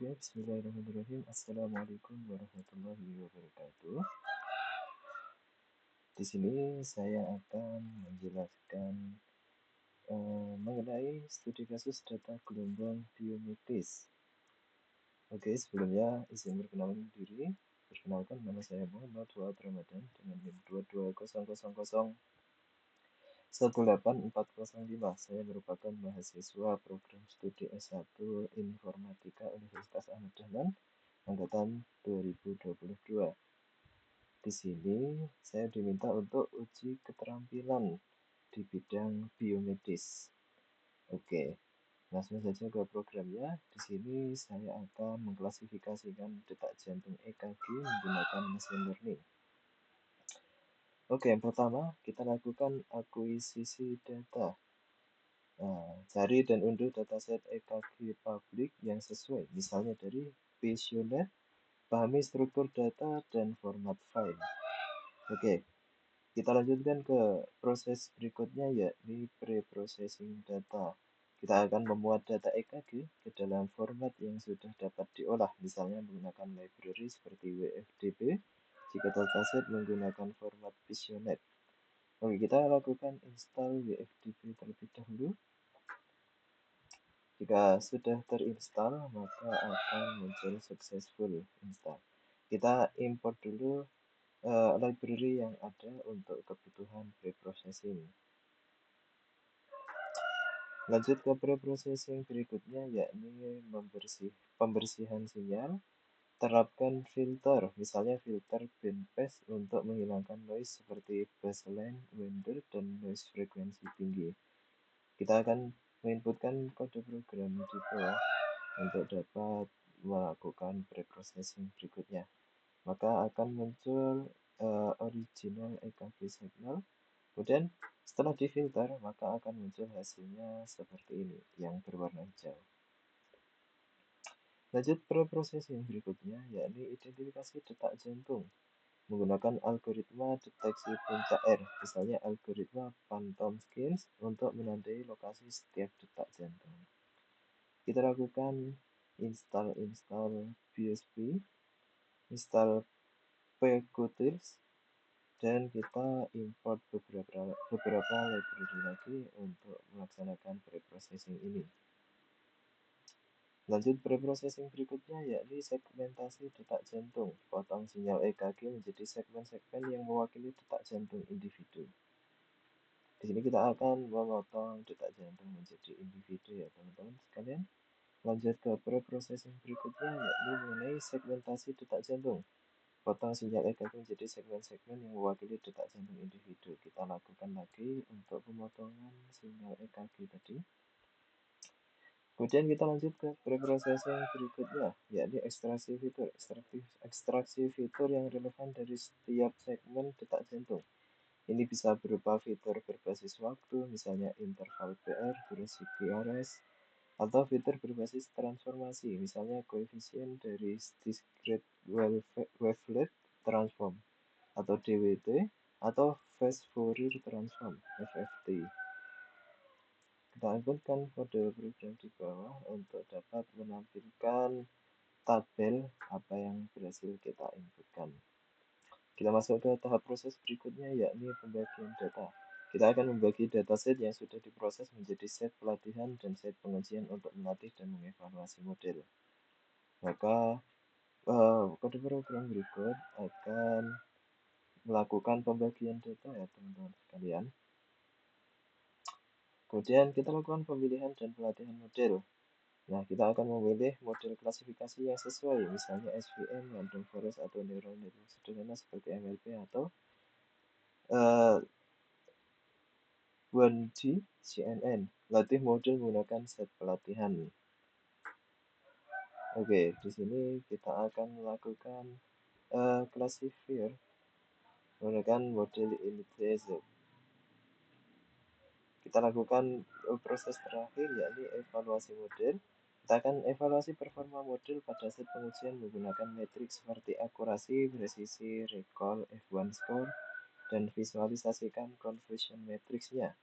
Oke, bismillahirrahmanirrahim. Assalamualaikum warahmatullahi wabarakatuh. Di sini saya akan menjelaskan mengenai studi kasus data gelombang biometris. Oke, sebelumnya izin perkenalan diri. Perkenalkan, nama saya Muhammad Fuad Ramadan dengan NIM 22000018405. Saya merupakan mahasiswa program studi S1 Informatika Universitas Ahmad Dahlan angkatan 2022. Di sini saya diminta untuk uji keterampilan di bidang biomedis. Oke, langsung saja ke programnya. Di sini saya akan mengklasifikasikan detak jantung EKG menggunakan machine learning. Oke, yang pertama kita lakukan akuisisi data. Cari dan unduh dataset EKG publik yang sesuai, misalnya dari Patientnet. Pahami struktur data dan format file. Oke, kita lanjutkan ke proses berikutnya, yakni pre-processing data. Kita akan memuat data EKG ke dalam format yang sudah dapat diolah, misalnya menggunakan library seperti WFDB jika dataset menggunakan format Patientnet. Oke, kita lakukan install WFDB terlebih dahulu. Jika sudah terinstall, maka akan muncul successful install. Kita import dulu library yang ada untuk kebutuhan pre-processing. Lanjut ke pre-processing berikutnya, yakni pembersihan sinyal. Terapkan filter, misalnya filter bandpass untuk menghilangkan noise seperti baseline, wender, dan noise frekuensi tinggi. Kita akan menginputkan kode program di bawah untuk dapat melakukan pre-processing berikutnya. Maka akan muncul original EKG signal. Kemudian setelah difilter, maka akan muncul hasilnya seperti ini, yang berwarna hijau. Lanjut pre-processing berikutnya, yakni identifikasi detak jantung menggunakan algoritma deteksi puncak R, misalnya algoritma Phantom Skins untuk menandai lokasi setiap detak jantung. Kita lakukan install BSP, install pQtils, dan kita import beberapa library lagi untuk melaksanakan pre-processing ini. Lanjut pre-processing berikutnya, yakni segmentasi detak jantung. Potong sinyal EKG menjadi segmen-segmen yang mewakili detak jantung individu. Di sini kita akan memotong detak jantung menjadi individu, ya teman-teman sekalian. Lanjut ke pre-processing berikutnya, yakni mengenai segmentasi detak jantung. Potong sinyal EKG menjadi segmen-segmen yang mewakili detak jantung individu. Kita lakukan lagi untuk pemotongan sinyal EKG tadi. Kemudian kita lanjut ke pre-processing berikutnya, yakni ekstraksi fitur. Ekstraksi fitur yang relevan dari setiap segmen detak jantung. Ini bisa berupa fitur berbasis waktu, misalnya interval PR, durasi QRS, atau fitur berbasis transformasi, misalnya koefisien dari discrete wavelet transform, atau DWT, atau phase Fourier transform, FFT. Kita inputkan kode program di bawah untuk dapat menampilkan tabel apa yang berhasil kita inputkan. Kita masuk ke tahap proses berikutnya, yakni pembagian data. Kita akan membagi dataset yang sudah diproses menjadi set pelatihan dan set pengujian untuk melatih dan mengevaluasi model. Maka kode program berikut akan melakukan pembagian data, ya teman-teman sekalian. Kemudian kita lakukan pemilihan dan pelatihan model. Nah, kita akan memilih model klasifikasi yang sesuai, misalnya SVM, random forest, atau neural network sederhana seperti MLP atau 1G CNN. Latih model menggunakan set pelatihan. Oke, di sini kita akan melakukan classifier menggunakan model initializer. Kita lakukan proses terakhir, yakni evaluasi model. Kita akan evaluasi performa model pada set pengujian menggunakan metrik seperti akurasi, presisi, recall, F1 score, dan visualisasikan conversion matriksnya.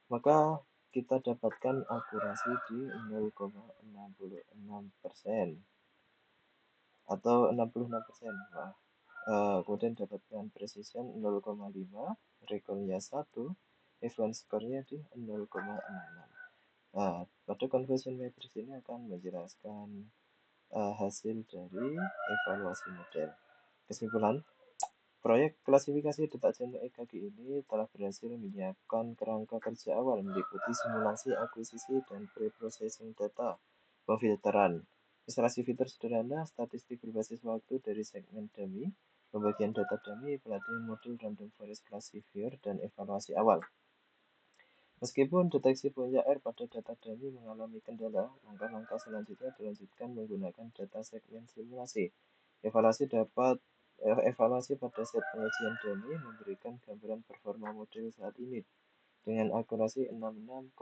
Maka kita dapatkan akurasi di 0,66% atau 66%. Wah, kemudian dapatkan precision 0,5, recall-nya 1, event score-nya di 0,66. Nah, pada conversion matrix ini akan menjelaskan hasil dari evaluasi model. Kesimpulan, proyek klasifikasi detak jantung EKG ini telah berhasil menyiapkan kerangka kerja awal meliputi simulasi akuisisi dan pre-processing data, pemfilteran, instalasi fitur sederhana, statistik berbasis waktu dari segmen dummy, pembagian data dummy, pelatihan modul random forest classifier, dan evaluasi awal. Meskipun deteksi puncak R pada data dummy mengalami kendala, langkah-langkah selanjutnya dilanjutkan menggunakan data segmen simulasi. Evaluasi pada set pengujian dummy memberikan gambaran performa model saat ini dengan akurasi 66,67%,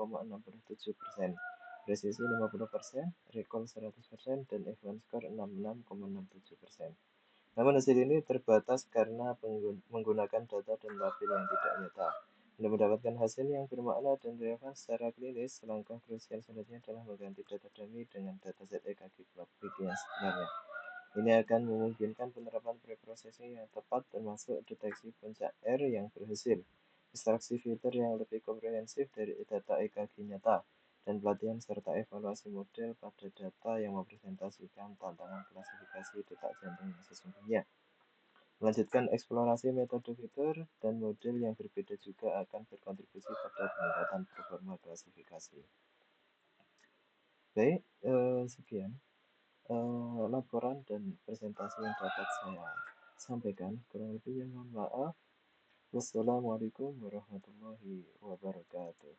presisi 50%, recall 100%, dan event score 66,67%. Namun hasil ini terbatas karena menggunakan data dan label yang tidak nyata. Untuk mendapatkan hasil yang bermakna dan relevan secara klinis, langkah krusial selanjutnya adalah mengganti data dummy dengan dataset EKG publik yang sebenarnya. Ini akan memungkinkan penerapan preprocessing yang tepat termasuk deteksi puncak R yang berhasil, ekstraksi filter yang lebih komprehensif dari data EKG nyata, dan pelatihan serta evaluasi model pada data yang mempresentasikan tantangan klasifikasi detak jantung yang sesungguhnya. Melanjutkan eksplorasi metode fitur dan model yang berbeda juga akan berkontribusi pada peningkatan performa klasifikasi. Baik, sekian laporan dan presentasi yang dapat saya sampaikan. Kurang lebihnya mohon maaf. Wassalamualaikum warahmatullahi wabarakatuh.